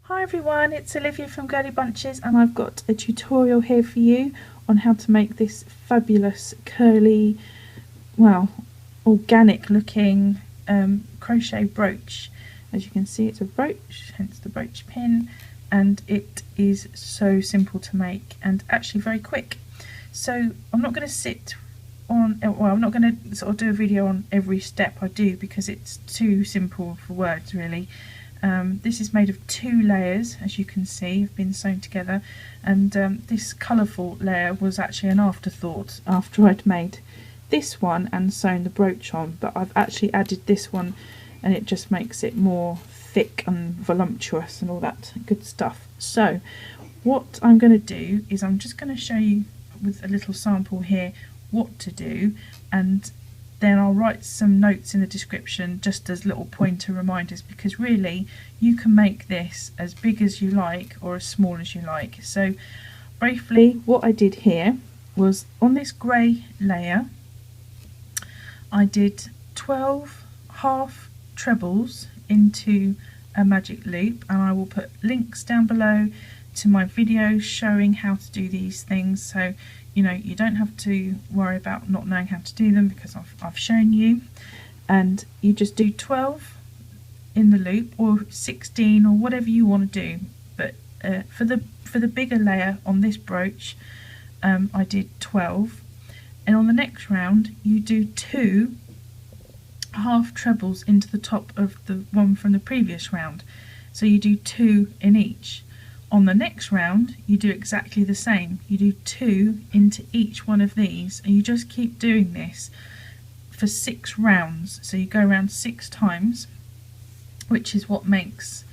Hi everyone, it's Olivia from Girlybunches and I've got a tutorial here for you on how to make this fabulous curly, well, organic looking crochet brooch. As you can see, it's a brooch, hence the brooch pin, and it is so simple to make and actually very quick. So I'm not going to sit on, well, I'm not going to sort of do a video on every step I do because it's too simple for words really. This is made of 2 layers, as you can see, have been sewn together, and this colourful layer was actually an afterthought after I'd made this one and sewn the brooch on, but I've actually added this one and it just makes it more thick and voluptuous and all that good stuff. So what I'm going to do is I'm just going to show you with a little sample here what to do, and then I'll write some notes in the description just as little pointer reminders, because really you can make this as big as you like or as small as you like. So briefly, what I did here was on this grey layer I did 12 half trebles into a magic loop, and I will put links down below to my videos showing how to do these things, so you know you don't have to worry about not knowing how to do them because I've shown you. And you just do 12 in the loop or 16 or whatever you want to do, but for the bigger layer on this brooch I did 12, and on the next round you do 2 half trebles into the top of the one from the previous round, so you do 2 in each. On the next round you do exactly the same, you do 2 into each one of these, and you just keep doing this for 6 rounds, so you go around 6 times, which is what makes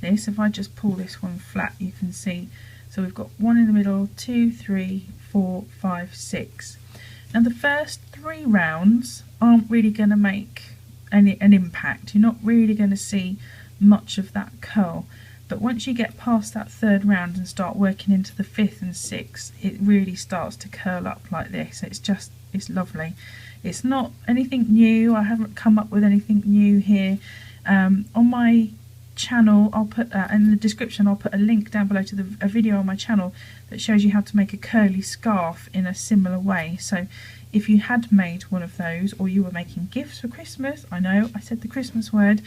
this. If I just pull this one flat you can see, so we've got 1 in the middle, 2, 3, 4, 5, 6. Now the first 3 rounds aren't really going to make an impact, you're not really going to see much of that curl. But once you get past that 3rd round and start working into the 5th and 6th, it really starts to curl up like this. It's lovely. It's not anything new, I haven't come up with anything new here. On my channel, I'll put in the description, I'll put a link down below to a video on my channel that shows you how to make a curly scarf in a similar way. So if you had made one of those, or you were making gifts for Christmas, I know I said the Christmas word,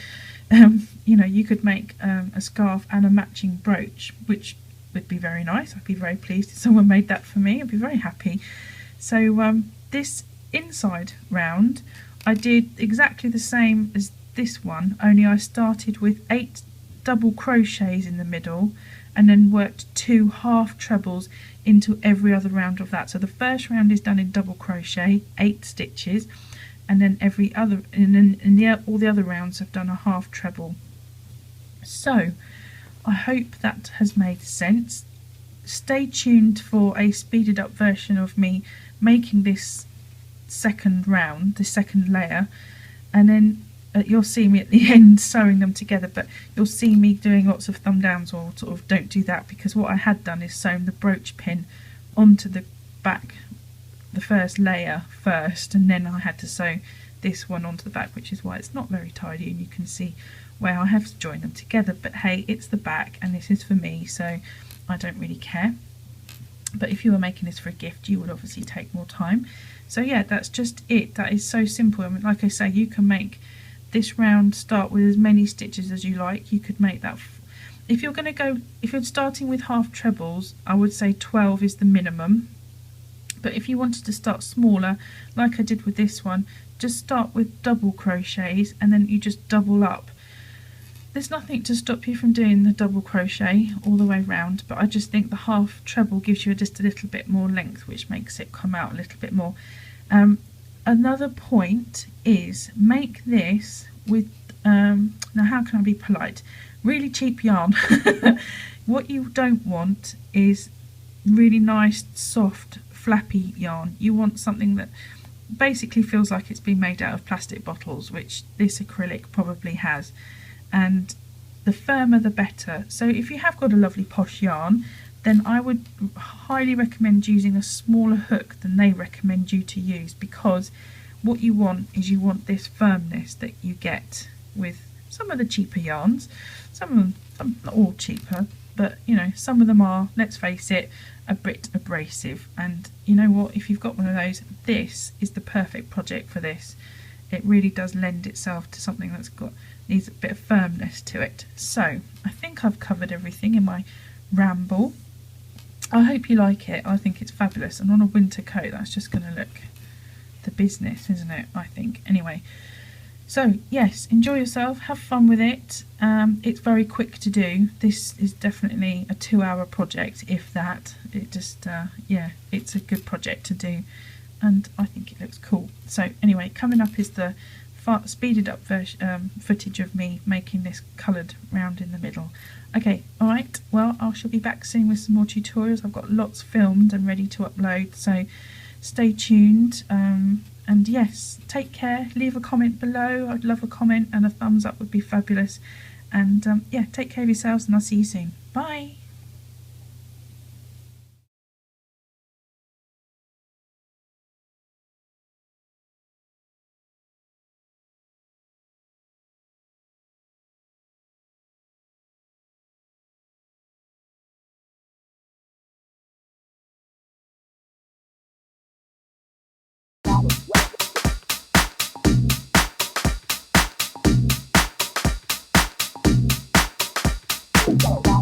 you know, you could make a scarf and a matching brooch, which would be very nice. I'd be very pleased if someone made that for me, I'd be very happy. So this inside round I did exactly the same as this one, only I started with 8 double crochets in the middle and then worked 2 half trebles into every other round of that. So the first round is done in double crochet, 8 stitches, and then all the other rounds have done a half treble. So I hope that has made sense. Stay tuned for a speeded up version of me making this second round, the second layer, and then you'll see me at the end sewing them together, but you'll see me doing lots of thumb downs, or sort of don't do that, because what I had done is sewn the brooch pin onto the back, the first layer first, and then I had to sew this one onto the back, which is why it's not very tidy, and you can see where I have to join them together. But hey, it's the back and this is for me, so I don't really care. But if you were making this for a gift, you would obviously take more time. So yeah, that's just it. That is so simple. I mean, like I say, you can make this round start with as many stitches as you like. You could make that if you're starting with half trebles, I would say 12 is the minimum. But if you wanted to start smaller, like I did with this one, just start with double crochets and then you just double up. There's nothing to stop you from doing the double crochet all the way round, but I just think the half treble gives you just a little bit more length, which makes it come out a little bit more. Another point is make this with, now how can I be polite, really cheap yarn. What you don't want is really nice, soft, flappy yarn. You want something that basically feels like it's been made out of plastic bottles, which this acrylic probably has. And the firmer the better. So if you have got a lovely posh yarn, then I would highly recommend using a smaller hook than they recommend you to use, because what you want is you want this firmness that you get with some of the cheaper yarns. Some of them some, not all cheaper, but you know, some of them are, let's face it, a bit abrasive. And you know what, if you've got one of those, this is the perfect project for this. It really does lend itself to something that's needs a bit of firmness to it. So I think I've covered everything in my ramble. I hope you like it. I think it's fabulous, and on a winter coat that's just going to look the business, isn't it? I think. Anyway, so yes, enjoy yourself, have fun with it. It's very quick to do. This is definitely a 2-hour project, if that. It just yeah, it's a good project to do, and I think it looks cool. So anyway, coming up is the speeded up version, footage of me making this coloured round in the middle. Okay, alright, well, I shall be back soon with some more tutorials. I've got lots filmed and ready to upload, so stay tuned. And yes, take care, leave a comment below. I'd love a comment, and a thumbs up would be fabulous. And yeah, take care of yourselves, and I'll see you soon. Bye. Go.